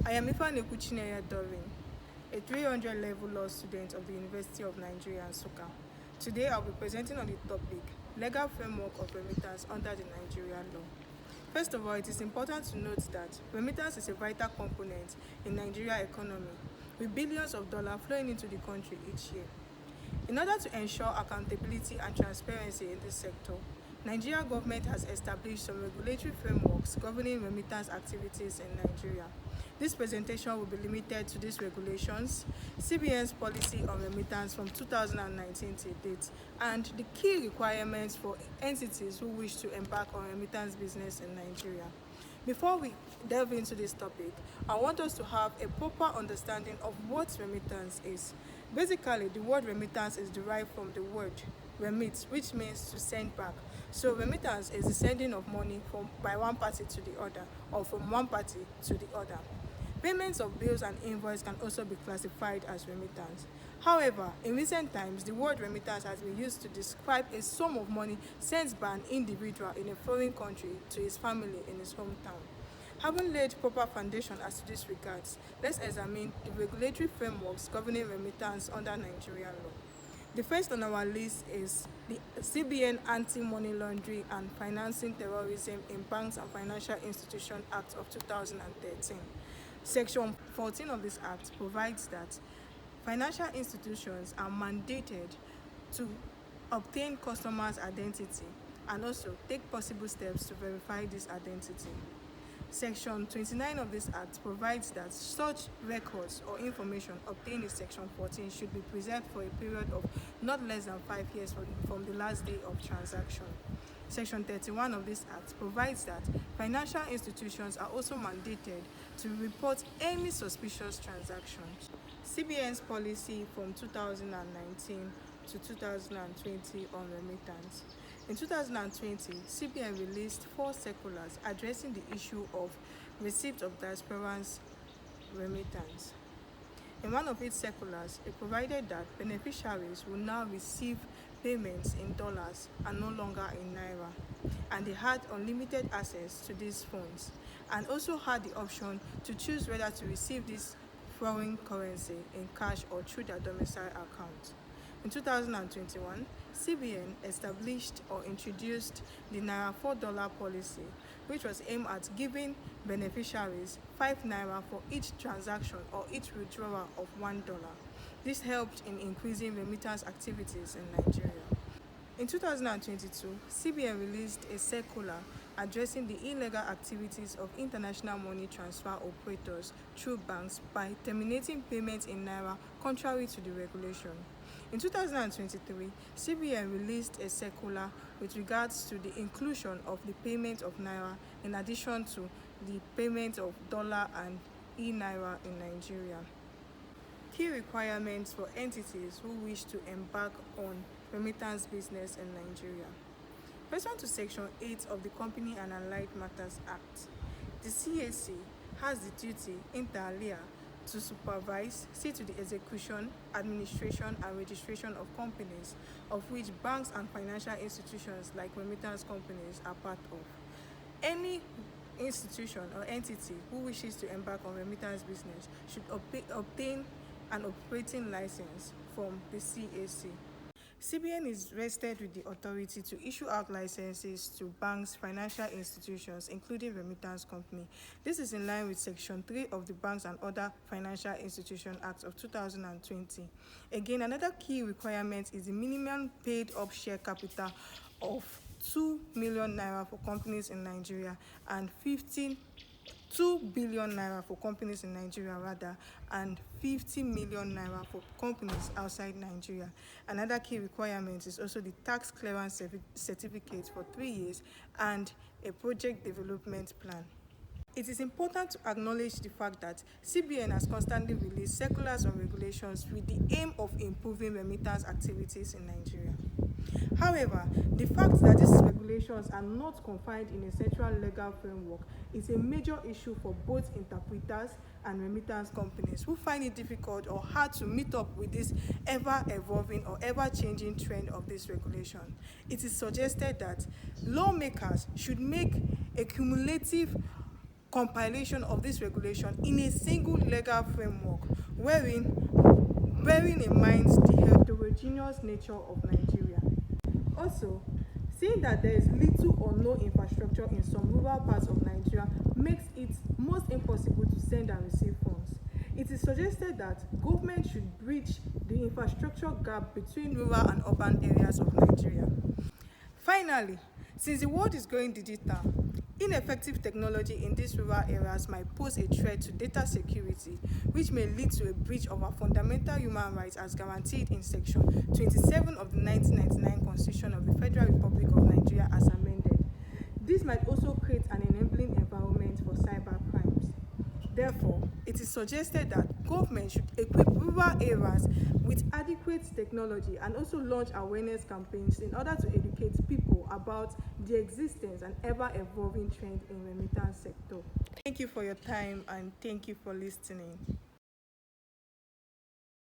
I am Dorin, a 300 level law student of the University of Nigeria, Nsukka. Today I'll be presenting on the topic, Legal Framework of Remittance under the Nigerian law. First of all, it is important to note that remittance is a vital component in Nigeria's economy, with billions of dollars flowing into the country each year. In order to ensure accountability and transparency in this sector, Nigeria government has established some regulatory frameworks governing remittance activities in Nigeria. This presentation will be limited to these regulations, CBN's policy on remittance from 2019 to date, and the key requirements for entities who wish to embark on remittance business in Nigeria. Before we delve into this topic, I want us to have a proper understanding of what remittance is. Basically, the word remittance is derived from the word remit, which means to send back. So remittance is the sending of money by one party to the other, or from one party to the other. Payments of bills and invoices can also be classified as remittance. However, in recent times, the word remittance has been used to describe a sum of money sent by an individual in a foreign country to his family in his hometown. Having laid proper foundation as to this regards, let's examine the regulatory frameworks governing remittance under Nigerian law. The first on our list is the CBN Anti-Money Laundering and Financing Terrorism in Banks and Financial Institutions Act of 2013. Section 14 of this act provides that financial institutions are mandated to obtain customers' identity and also take possible steps to verify this identity. Section 29 of this act provides that such records or information obtained in Section 14 should be preserved for a period of not less than 5 years from the last day of transaction. Section 31 of this act provides that financial institutions are also mandated to report any suspicious transactions. CBN's policy from 2019 to 2020 on remittance. In 2020, CBN released 4 circulars addressing the issue of receipt of diasporans remittance. In one of its circulars, it provided that beneficiaries will now receive payments in dollars and no longer in naira, and they had unlimited access to these funds, and also had the option to choose whether to receive this foreign currency in cash or through their domicile account. In 2021, CBN established or introduced the Naira $4 policy, which was aimed at giving beneficiaries 5 Naira for each transaction or each withdrawal of $1. This helped in increasing remittance activities in Nigeria. In 2022, CBN released a circular addressing the illegal activities of international money transfer operators through banks by terminating payments in Naira contrary to the regulation. In 2023, CBN released a circular with regards to the inclusion of the payment of Naira in addition to the payment of dollar and e-Naira in Nigeria. Key requirements for entities who wish to embark on remittance business in Nigeria. Pursuant to Section 8 of the Company and Allied Matters Act, the CAC has the duty, inter alia, to supervise, see to the execution, administration, and registration of companies, of which banks and financial institutions like remittance companies are part of. Any institution or entity who wishes to embark on remittance business should obtain an operating license from the CAC. CBN is vested with the authority to issue out licenses to banks, financial institutions, including remittance company. This is in line with Section 3 of the Banks and Other Financial Institutions Act of 2020. Again, another key requirement is the minimum paid-up share capital of 2 million naira for companies in Nigeria and 2 billion naira for companies in Nigeria and 50 million naira for companies outside Nigeria. Another key requirement is also the tax clearance certificate for 3 years and a project development plan. It is important to acknowledge the fact that CBN has constantly released circulars and regulations with the aim of improving remittance activities in Nigeria. However, the fact that these regulations are not confined in a central legal framework is a major issue for both interpreters and remittance companies who find it difficult or hard to meet up with this ever-evolving or ever-changing trend of this regulation. It is suggested that lawmakers should make a cumulative compilation of this regulation in a single legal framework, wherein bearing in mind the heterogeneous nature of Nigeria. Also, seeing that there is little or no infrastructure in some rural parts of Nigeria makes it most impossible to send and receive funds. It is suggested that government should bridge the infrastructure gap between rural and urban areas of Nigeria. Finally, since the world is going digital, ineffective technology in these rural areas might pose a threat to data security, which may lead to a breach of our fundamental human rights as guaranteed in Section 27 of the 1999 Constitution of the Federal Republic of Nigeria as amended. This might also create an enabling environment for cyber crimes. Therefore, it is suggested that government should equip rural areas with adequate technology and also launch awareness campaigns in order to educate people about the existence and ever-evolving trend in remittance sector. Thank you for your time and thank you for listening.